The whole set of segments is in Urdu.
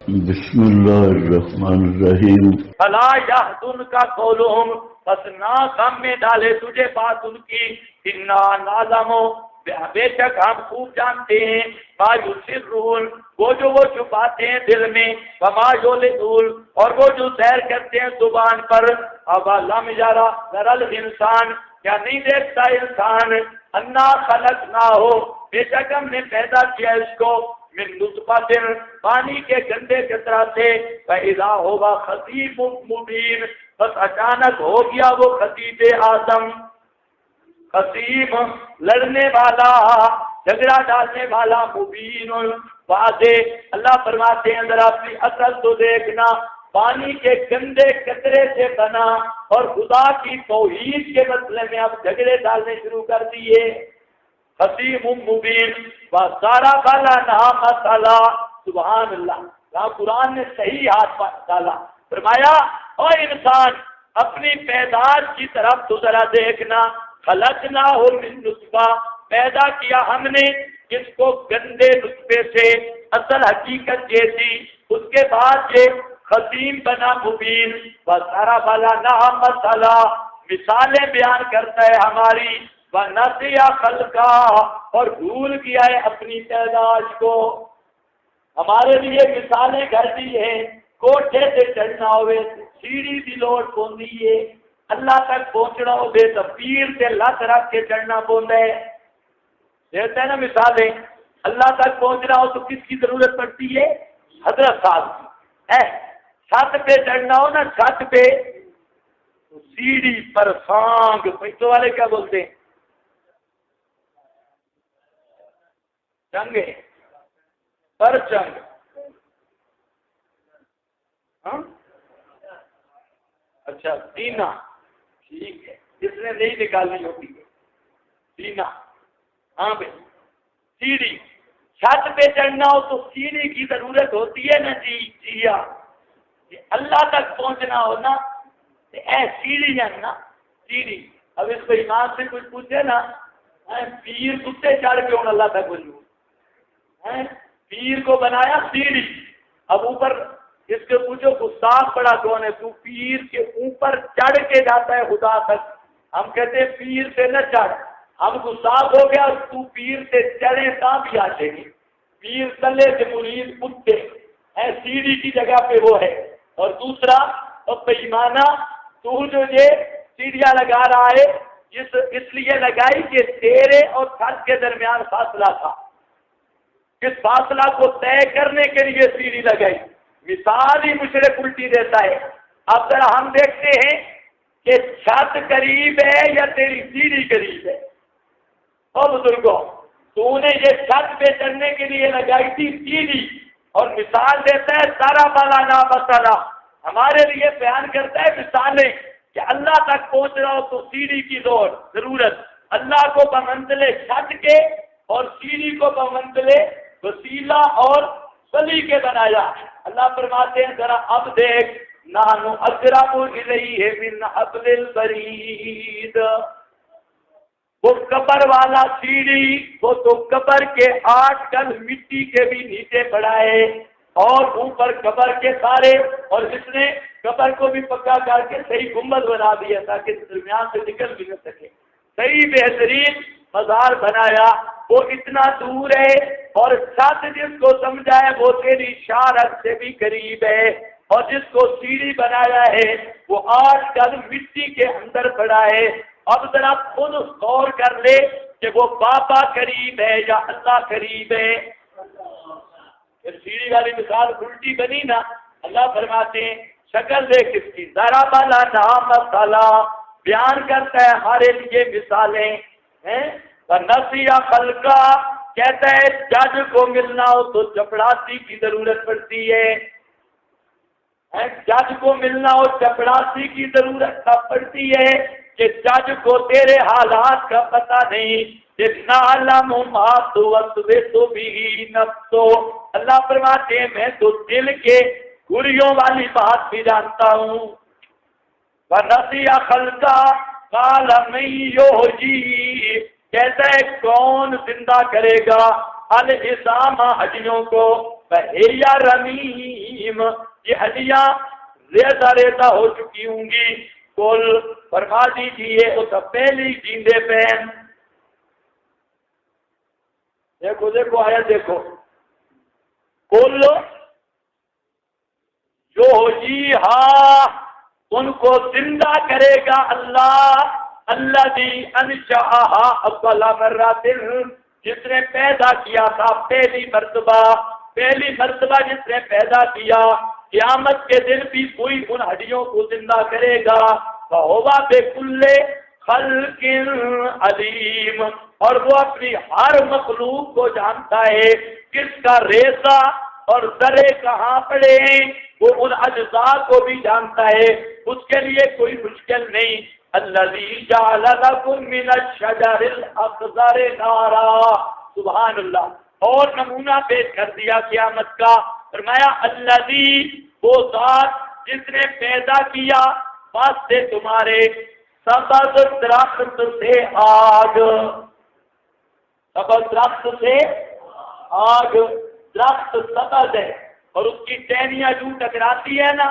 بسم اللہ الرحمن الرحیم۔ فلا يحزنك قولهم، پس نہ غم میں ڈالے تجھے بات ان کی، انا نعلم، بے شک ہم خوب جانتے ہیں، ما یسرون، وہ چھپاتے ہیں دل میں، وما یعلنون، اور وہ جو ظاہر کرتے ہیں زبان پر۔ اب لم یرا ذرا الانسان، کیا نہیں دیکھتا انسان، انا خلقناہ، بے شک ہم نے پیدا کیا اس کو، من نطفۃ، پانی کے گندے قطرہ سے، فاذا ہوا خصیب مبین، بس اچانک ہو گیا وہ خصیب اعظم، خصیب لڑنے والا، جھگڑا ڈالنے والا، مبین واضح۔ اللہ فرماتے ہیں ذرا اپنی عقل تو دیکھنا، پانی کے گندے قطرے سے بنا اور خدا کی توحید کے مسئلے میں اب جھگڑے ڈالنے شروع کر دیے۔ خصیب مبین وسارا بالا نام مسئلہ، سبحان اللہ۔ یہاں قرآن نے صحیح ہاتھ ڈالا، فرمایا او انسان اپنی پیدائش کی طرف تو ذرا دیکھنا، خلقناہ من نطفہ، پیدا کیا ہم نے اس کو گندے نطفے سے، اصل حقیقت یہ تھی، اس کے بعد یہ خصیم بنا مبین، وسارا بالا نام مسئلہ، مثالیں بیان کرتا ہے ہماری، وَنَسِيَ خَلْقَهُ، اور بھول گیا ہے اپنی پیدائش کو۔ ہمارے لیے مثالیں گھر دی ہیں، کوٹھے سے چڑھنا ہوئے سیڑھی بھی لوٹ پوندی ہے، اللہ تک پہنچنا ہو بے تو پیر سے لت رکھ کے چڑھنا پوندا ہے، دیتے ہیں نا مثالیں۔ اللہ تک پہنچنا ہو تو کس کی ضرورت پڑتی ہے؟ حضرت صاحب کی۔ چھت پہ چڑھنا ہو نا، چھت پہ سیڑھی پر سانگ، پیسوں والے کیا بولتے ہیں؟ چنگے پر چنگ، ہاں اچھا سینا، ٹھیک ہے، جس نے نہیں نکالنی ہوتی ہے سینا، ہاں بھائی سیڑھی، چھت پہ چڑھنا ہو تو سیڑھی کی ضرورت ہوتی ہے نا جی، جیا اللہ تک پہنچنا ہو نا سیڑھی ہے نا، سیڑھی۔ اب اس کو ایمان سے کچھ پوچھے نا، پیر کتے چڑھ کے ہوں اللہ تک بولوں، پیر کو بنایا سیڑھی، اب اوپر اس کے پوچھو گستاخ بڑا کون ہے، تو پیر کے اوپر چڑھ کے جاتا ہے خدا تک، ہم کہتے ہیں پیر سے نہ چڑھ، ہم گستاخ ہو گیا، تو پیر سے چڑھے تا بھی آ جائے گی، پیر تلے سے مرید کتے ہے، سیڑھی کی جگہ پہ وہ ہے۔ اور دوسرا اب بےایمانہ، تو جو یہ سیڑھیاں لگا رہا ہے اس لیے لگائی کہ تیرے اور چھت کے درمیان فاصلہ تھا، اس فاصلہ کو طے کرنے کے لیے سیڑھی لگائی، مثال ہی مشرک الٹی دیتا ہے۔ اب ذرا ہم دیکھتے ہیں کہ چھت قریب ہے یا تیری سیڑھی قریب ہے؟ او بزرگوں، تو نے یہ چھت پہ چڑھنے کے لیے لگائی تھی سیڑھی، اور مثال دیتا ہے سارا بالا نا مسئلہ، ہمارے لیے بیان کرتا ہے مثالیں کہ اللہ تک پہنچ رہا ہو تو سیڑھی کی ضرورت، اللہ کو بمنزلے چھت کے اور سیڑھی کو بمنزلے وسیلہ اور صلی کے بنایا۔ اللہ فرماتے ہیں ذرا اب دیکھ، نحن اقرب الیہ من حبل الورید، وہ قبر والا سیڑھی، وہ تو قبر کے 8 گز مٹی کے بھی نیچے پڑا ہے، اور اوپر قبر کے سارے، اور اس نے قبر کو بھی پکا کر کے صحیح گنبد بنا دیا تاکہ درمیان سے نکل بھی نہ سکے، صحیح بہترین مزار بنایا، وہ اتنا دور ہے، اور چھت جس کو سمجھا ہے وہ تیری شارت سے بھی قریب ہے، اور جس کو سیڑھی بنایا ہے وہ 8 گز مٹی کے اندر پڑا ہے۔ اب ذرا خود غور کر لے کہ وہ بابا قریب ہے یا اللہ قریب ہے؟ سیڑھی والی مثال الٹی بنی نا۔ اللہ فرماتے ہیں شکل دیکھ اس کی، ذرا بالا نام مسئلہ، بیان کرتا ہے ہمارے لیے مثالیں ہیں۔ نسیہ خلقہ، کہتا ہے جج کو ملنا ہو تو چپڑاسی کی ضرورت پڑتی ہے، جج کو ملنا ہو چپڑاسی کی ضرورت پڑتی ہے کہ جج کو تیرے حالات کا پتہ نہیں، جتنا علم ما توسوس بھی نفسو، اللہ فرماتے ہیں میں تو دل کے گریوں والی بات بھی جانتا ہوں۔ وَنَسِيَ خَلْقَهُ قَالَ مَن يُحْيِيهِ، کہتا ہے کون زندہ کرے گا العظام ہڈیوں کو، فَهِيَ رَمِيمٌ الرحیم، یہ ہڈیاں ریزہ ریزہ ہو چکی ہوں گی. کل فرما دیجیے اس پہلی جیندے پہ. دیکھو دیکھو آیا دیکھو، کل جو جی ہاں ان کو زندہ کرے گا اللہ، الذی انشأہا اول مرۃ، جس نے پیدا کیا تھا پہلی مرتبہ جس نے پیدا کیا، قیامت کے دن بھی کوئی ان ہڈیوں کو زندہ کرے گا. فہو بکل خلق علیم، اور وہ اپنی ہر مخلوق کو جانتا ہے، کس کا ریزہ اور ذرے کہاں پڑے ہیں، وہ ان اجزاء کو بھی جانتا ہے، اس کے لیے کوئی مشکل نہیں. الذی جعل لکم من الشجر الاخضر نارا، سبحان اللہ. اور نمونہ پیش کر دیا قیامت کا، فرمایا الذی، وہ ذات جس نے پیدا کیا واسطے تمہارے سبز درخت سے آگ، سبز درخت سے آگ. درخت سبز ہے اور اس کی ٹہنیاں جو ٹکراتی ہے نا،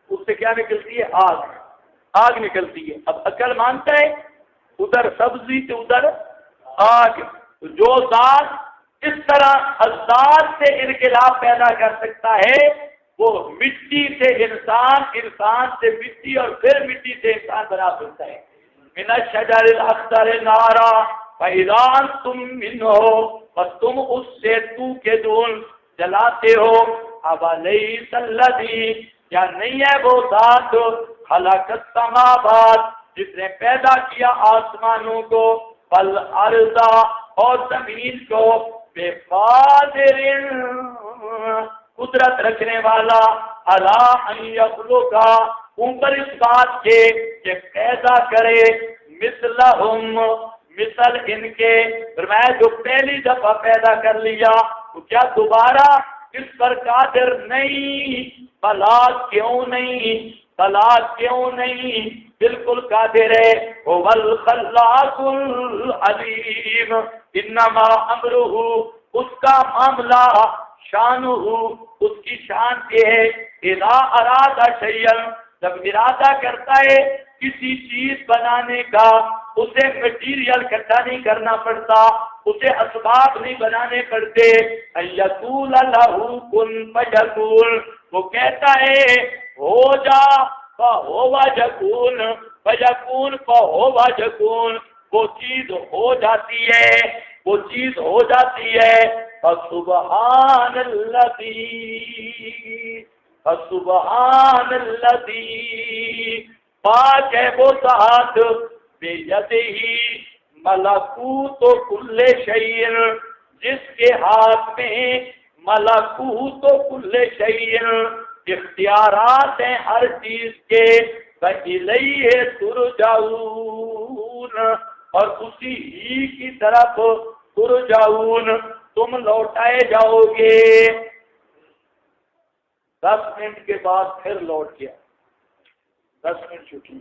اس سے کیا نکلتی ہے؟ آگ نکلتی ہے. اب عقل مانتا ہے ادھر سبزی تو ادھر آگ. جو ذات اس طرح ذات سے انقلاب پیدا کر سکتا ہے، وہ مٹی سے انسان سے مٹی اور پھر مٹی سے انسان بنا سکتا ہے. من الشجر الاخضر نارا فاذا انتم منہ، اور تم اس سے توقدون جلاتے ہو. اولیس الذی، کیا نہیں ہے وہ ذات خلق السماوات، جس نے پیدا کیا آسمانوں کو، والارض، اور زمین کو، بقادر، قدرت رکھنے والا، علی ان یخلق، اوپر اس بات کے کہ پیدا کرے، مثلہم، مثل ان کے. فرمایا جو پہلی دفعہ پیدا کر لیا تو کیا دوبارہ اس پر قادر نہیں؟ بلا کیوں نہیں، بالکل قادر ہے. هو الخلاق العلیم، انما امرہ، اس کا معاملہ، شانہ، اس کی شان یہ ہے، اذا اراد شیئا، جب ارادہ کرتا ہے کسی چیز بنانے کا، اسے مٹیریل اکٹھا نہیں کرنا پڑتا، اسے اسباب نہیں بنانے پڑتے. یقول لہ کن فیکون، وہ کہتا ہے ہو جا فہو یکون، فیکون فہو یکون، وہ چیز ہو جاتی ہے. فسبحان الذی، پاک ہے وہ ذات، بیدہ ملکوت کل شیء، جس کے ہاتھ میں ملکوت کل شیء، اختیارات ہیں ہر چیز کے. فإلیہ ترجعون، اور اسی ہی کی طرف ترجعون، تم لوٹائے جاؤ گے. 10 منٹ کے بعد پھر لوٹ گیا. 10 منٹ چھٹی.